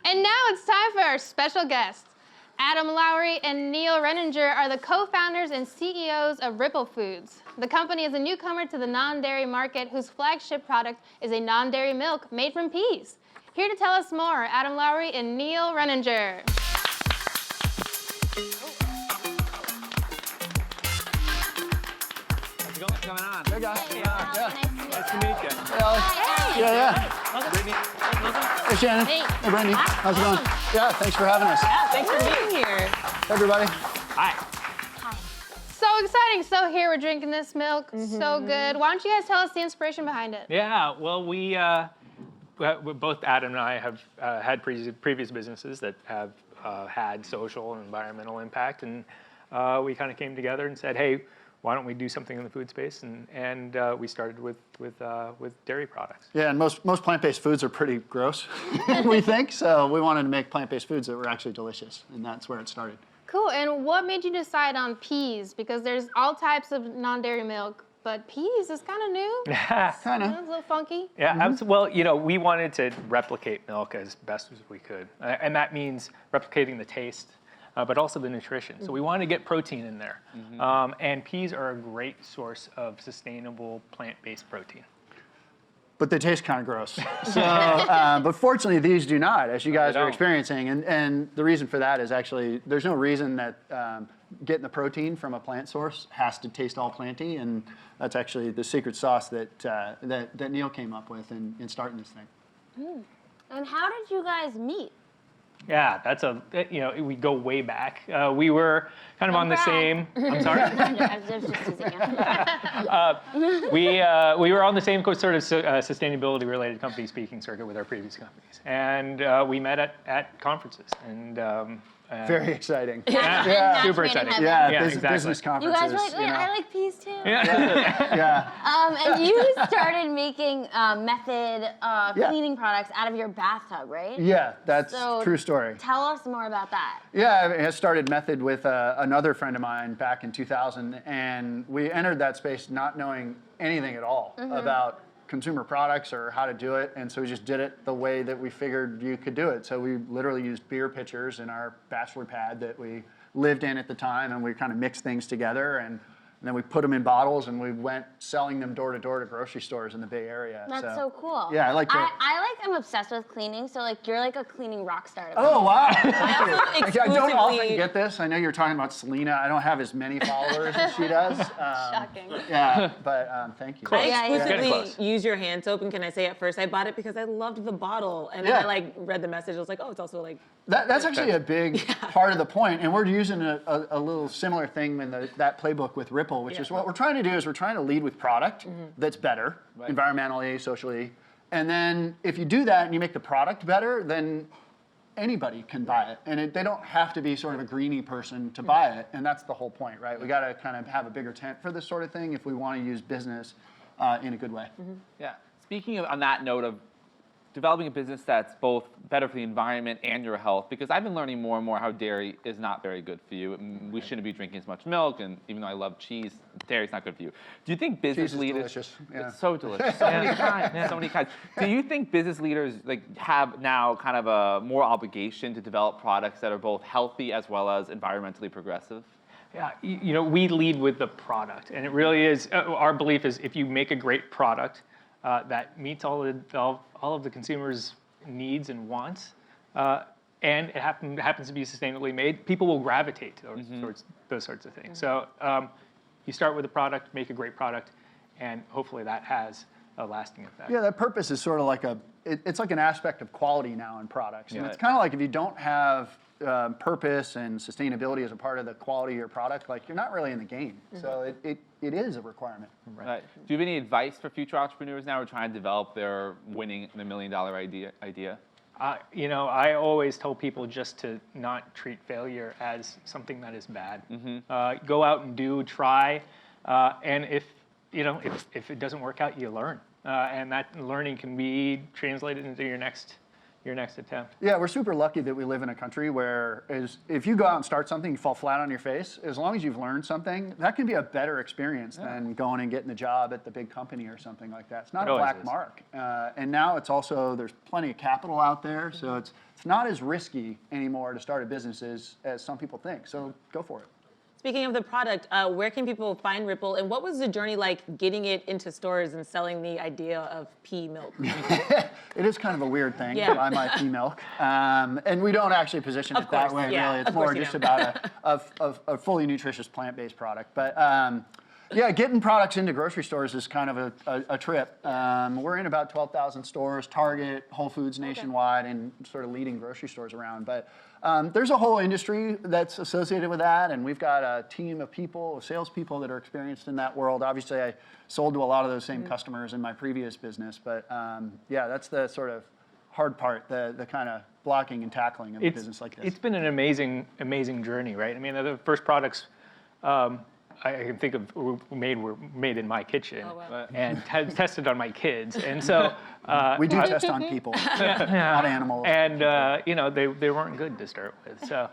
And now it's time for our special guests. Adam Lowry and Neil Renninger are the co-founders and CEOs of Ripple Foods. The company is a newcomer to the non-dairy market whose flagship product is a non-dairy milk made from peas. Here to tell us more, Adam Lowry and Neil Renninger. What's going on? Hey guys. Nice to meet you. Hey. Yeah. Brittany. Hey Shannon. Hey. Hey Brittany. How's it going? Yeah, thanks for having us. Yeah, thanks for being here. Hey, everybody. Hi. So exciting. So here we're drinking this milk. So good. Why don't you guys tell us the inspiration behind it? Yeah, well, we both Adam and I have had previous businesses that have had social and environmental impact, and we kind of came together and said, hey, why don't we do something in the food space? And we started with dairy products. Yeah, and most plant-based foods are pretty gross, we think. So we wanted to make plant-based foods that were actually delicious, and that's where it started. Cool. And what made you decide on peas? Because there's all types of non-dairy milk, but peas is kind of new. Kind of. It's a little funky. Yeah, well, we wanted to replicate milk as best as we could, and that means replicating the taste, but also the nutrition. So we wanted to get protein in there, and peas are a great source of sustainable plant-based protein. But they taste kind of gross. So, but fortunately, these do not, as you guys are experiencing. And the reason for that is actually there's no reason that getting the protein from a plant source has to taste all planty, and that's actually the secret sauce that Neil came up with in starting this thing. And how did you guys meet? Yeah, that's we go way back. We were kind of on the same. I'm sorry. I was just teasing you. We were on the same sort of sustainability-related company speaking circuit with our previous companies, and we met at conferences. And very exciting. Yeah. Super exciting. Yeah, exactly. business You conferences. guys were like, wait, I like peas too. Yeah. And you started making method cleaning products out of your bathtub, right? Yeah, that's So true story. Tell us more about that. Yeah, I started Method with another friend of mine back in 2000, and we entered that space not knowing anything at all about consumer products or how to do it, and so we just did it the way that we figured you could do it. So we literally used beer pitchers in our bachelor pad that we lived in at the time, and we kind of mixed things together, and then we put them in bottles, and we went selling them door to door to grocery stores in the Bay Area. That's so cool. Yeah, I like to. I'm obsessed with cleaning, so like you're like a cleaning rock star. Oh wow! I I don't often get this. I know you're talking about Selena. I don't have as many followers as she does. Shocking. Yeah, but thank you. I Getting close. exclusively use your hand soap, and can I say at first I bought it because I loved the bottle, and then Yeah. I like read the message. I was like, oh, it's also like That's actually a big part of the point, and we're using a little similar thing in that playbook with Ripple, which is what we're trying to do is we're trying to lead with product that's better, environmentally, socially, and then if you do that and you make the product better, then anybody can buy it, and they don't have to be sort of a greenie person to buy it, and that's the whole point, right? We got to kind of have a bigger tent for this sort of thing if we want to use business in a good way. Yeah. Speaking of, on that note of developing a business that's both better for the environment and your health, because I've been learning more and more how dairy is not very good for you. We shouldn't be drinking as much milk, and even though I love cheese, dairy's not good for you. Do you think business Cheese is leaders? delicious. Yeah. It's so delicious. So many kinds. So many kinds. Do you think business leaders have now kind of a more obligation to develop products that are both healthy as well as environmentally progressive? Yeah, we lead with the product, and it really is. Our belief is if you make a great product that meets all of the consumers' needs and wants, and it happens to be sustainably made, people will gravitate to those sorts of things. So you start with a product, make a great product, and hopefully that has a lasting effect. Yeah, that purpose is sort of like it's like an aspect of quality now in products. And Yeah. it's kind of like if you don't have purpose and sustainability as a part of the quality of your product, like you're not really in the game. So it is a requirement. Right. Do you have any advice for future entrepreneurs now who are trying to develop their winning the $1 million idea? I always tell people just to not treat failure as something that is bad. Go out and try, and if it doesn't work out, you learn, and that learning can be translated into your next your next attempt. Yeah, we're super lucky that we live in a country where if you go out and start something, you fall flat on your face, as long as you've learned something, that can be a better experience than going and getting a job at the big company or something like that. It's not It a always black is. mark. And now it's also, there's plenty of capital out there, so it's not as risky anymore to start a business as some people think. So go for it. Speaking of the product, where can people find Ripple, and what was the journey like getting it into stores and selling the idea of pea milk? It is kind of a weird thing, Yeah. buy my pea milk. And we don't actually position it Of that course, way, yeah, really. It's of course more you just don't. about a fully nutritious plant-based product. But yeah, getting products into grocery stores is kind of a trip. We're in about 12,000 stores, Target, Whole Foods nationwide, and sort of leading grocery stores around. But there's a whole industry that's associated with that, and we've got a team of people, salespeople that are experienced in that world. Obviously, I sold to a lot of those same customers in my previous business, but yeah, that's the sort of hard part, the kind of blocking and tackling of a business like this. It's been an amazing journey, right? I mean, the first products I can think of were made in my kitchen and tested on my kids, and so We do test on people, not animals. And they weren't good to start with, so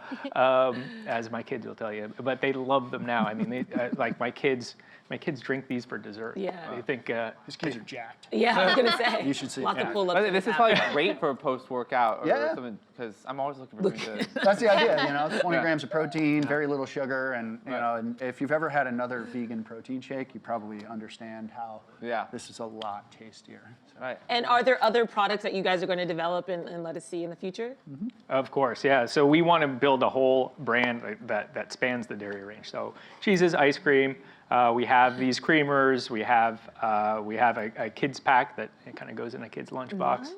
as my kids will tell you, but they love them now. I mean, they, like my kids drink these for dessert. Yeah. They think These kids are jacked. Yeah, I was gonna say. You should see. Lots Yeah. of pull-ups. But this is probably great for a post-workout or Yeah. something, because I'm always looking for things to... That's the idea, 20 Yeah. grams of protein, very little sugar, and and if you've ever had another vegan protein shake, you probably understand how this is a lot tastier. So. Right. And are there other products that you guys are going to develop and let us see in the future? Of course, yeah. So we want to build a whole brand that spans the dairy range. So cheeses, ice cream. We have these creamers. We have a kids pack that kind of goes in a kid's lunchbox.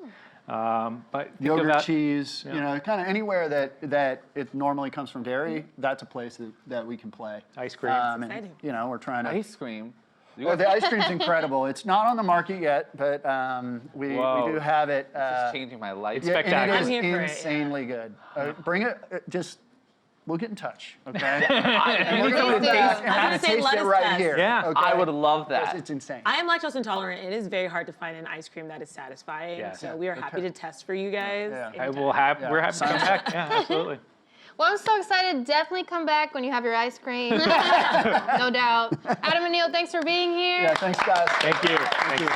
But think Yogurt, about, cheese, kind of anywhere that it normally comes from dairy, that's a place that we can play. Ice cream. And, exciting. we're trying to. Ice cream. You Oh, guys- the ice cream's incredible. It's not on the market yet, but we do have it. This is changing my life. It's Yeah, spectacular. and I'm it here for is it, insanely good. Bring it. We'll get in touch, okay? And we're Please gonna do. taste- I was gonna say, taste let it us right test. here. Yeah. okay? I would love that. It's insane. I am lactose intolerant. It is very hard to find an ice cream that is satisfying. Yeah. So we are happy to test for you guys. Yeah. We're happy to come Sign us back. Yeah, absolutely. Well, I'm so excited. Definitely come back when you have your ice cream. No doubt. Adam and Neil, thanks for being here. Yeah, thanks, guys. Thank you. Thank you.